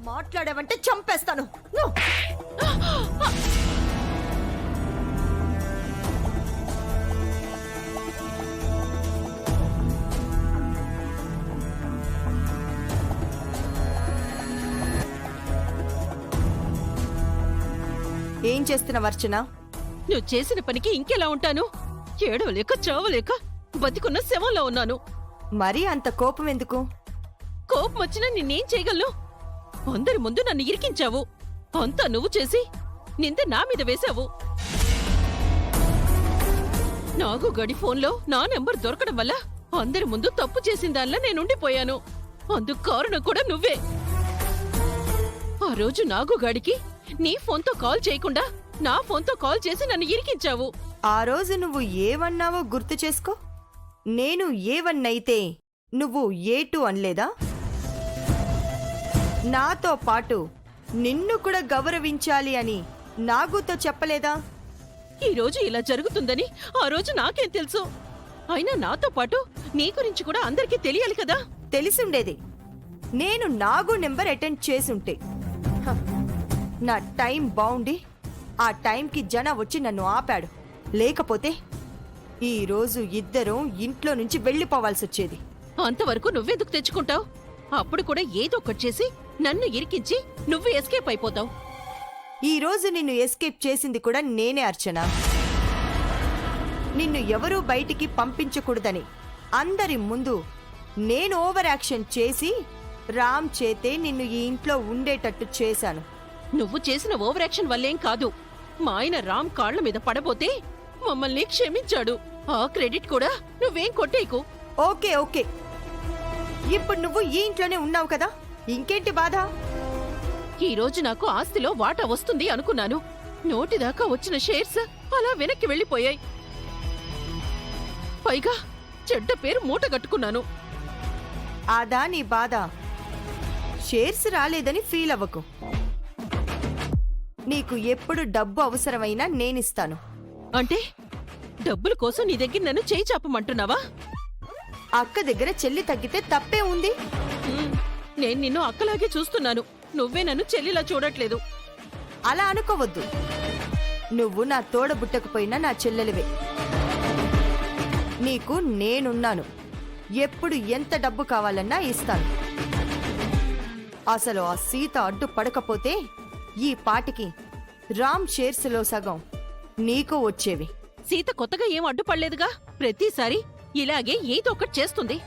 మాట్లాడావంటే చంపేస్తాను. ఏం చేస్తున్నావు అర్చన? నువ్వు చేసిన పనికి ఇంకెలా ఉంటాను? ఏడవలేక చావలేక బతికున్న శవంలో ఉన్నాను. మరీ అంత కోపం ఎందుకు? కోపం వచ్చినా నిన్నేం చేయగలను? అందరి ముందు నన్ను ఇరికించావు. అంతా నువ్వు చేసి నింద నా మీద వేశావు. నాగుగడి ఫోన్లో నా నెంబర్ దొరకడం వల్ల అందరి ముందు తప్పు చేసిన దానిలా నేనుండిపోయాను. అందుకు కారణం కూడా నువ్వే. ఆ రోజు నాగుగాడికి నీ ఫోన్తో కాల్ చేయకుండా నా ఫోన్తో కాల్ చేసి నన్ను ఇరికించావు. ఆ రోజు నువ్వు ఏవన్నావో గుర్తు చేసుకో. నేను ఏ1 అయితే నువ్వు ఏ2 అనలేదా? నాతో పాటు నిన్ను కూడా గౌరవించాలి అని నాగుతో చెప్పలేదా? ఈ రోజు ఇలా జరుగుతుందని ఆ రోజు నాకేం తెలుసు? అయినా నాతో పాటు నీ గురించి కూడా అందరికీ తెలియాలి కదా. తెలిసుండేది. నేను నాగు నెంబర్ అటెండ్ చేసుంటే. హ, నా టైం బాగుండి ఆ టైంకి జన వచ్చి నన్ను ఆపాడు. లేకపోతే ఈ రోజు ఇద్దరం ఇంట్లో నుంచి వెళ్లిపోవాల్సి వచ్చేది. అంతవరకు నువ్వెందుకు తెచ్చుకుంటావు? అప్పుడు కూడా ఏదో ఒకటి చేసి నన్ను ఇరికించి నువ్వు ఎస్కేప్ అయిపోతావు. ఈ రోజు నిన్ను ఎస్కేప్ చేసింది కూడా నేనే అర్చన. నిన్ను ఎవరూ బయటికి పంపించకూడదని అందరి ముందు నేను ఓవర్ యాక్షన్ చేసి రామ్ చేతే నిన్ను ఈ ఇంట్లో ఉండేటట్టు చేశాను. నువ్వు చేసిన ఓవర్ యాక్షన్ వల్లేం కాదు. మా ఆయన రామ్ కాళ్ల మీద పడబోతే మమ్మల్ని క్షమించాడు. ఆ క్రెడిట్ కూడా నువ్వేం కొట్టేయకు. ఓకే ఓకే, ఇప్పుడు నువ్వు ఈ ఇంట్లోనే ఉన్నావు కదా, ఇంకేంటి బాధ? ఈ రోజు నాకు ఆస్తిలో వాటా వస్తుంది అనుకున్నాను. నోటిదాకా వచ్చిన షేర్స్ అలా వెనక్కి వెళ్లిపోయాయి. పైగా చెడ్డ పేరు మూటగట్టుకున్నాను. అదా నీ బాధ? షేర్స్ రాలేదని ఫీల్ అవ్వకు. నీకు ఎప్పుడు డబ్బు అవసరమైనా నేనిస్తాను. అంటే డబ్బుల కోసం నీ దగ్గర నన్ను చేయి చాపమంటున్నావా? అక్క దగ్గర చెల్లి తగ్గితే తప్పే ఉంది. నేను నిన్ను అక్కలాగే చూస్తున్నాను. నువ్వే నన్ను చెల్లిలా చూడట్లేదు. అలా అనుకోవద్దు. నువ్వు నా తోడబుట్టకపోయినా నా చెల్లెలివే. నీకు నేనున్నాను. ఎప్పుడు ఎంత డబ్బు కావాలన్నా ఇస్తాను. అసలు ఆ సీత అడ్డు పడకపోతే ఈ పాటికి రామ్ షేర్స్లో సగం నీకు వచ్చేవి. సీత కొత్తగా ఏం అడ్డుపడలేదుగా. ప్రతిసారి ఇలాగే ఏదో ఒకటి చేస్తుంది.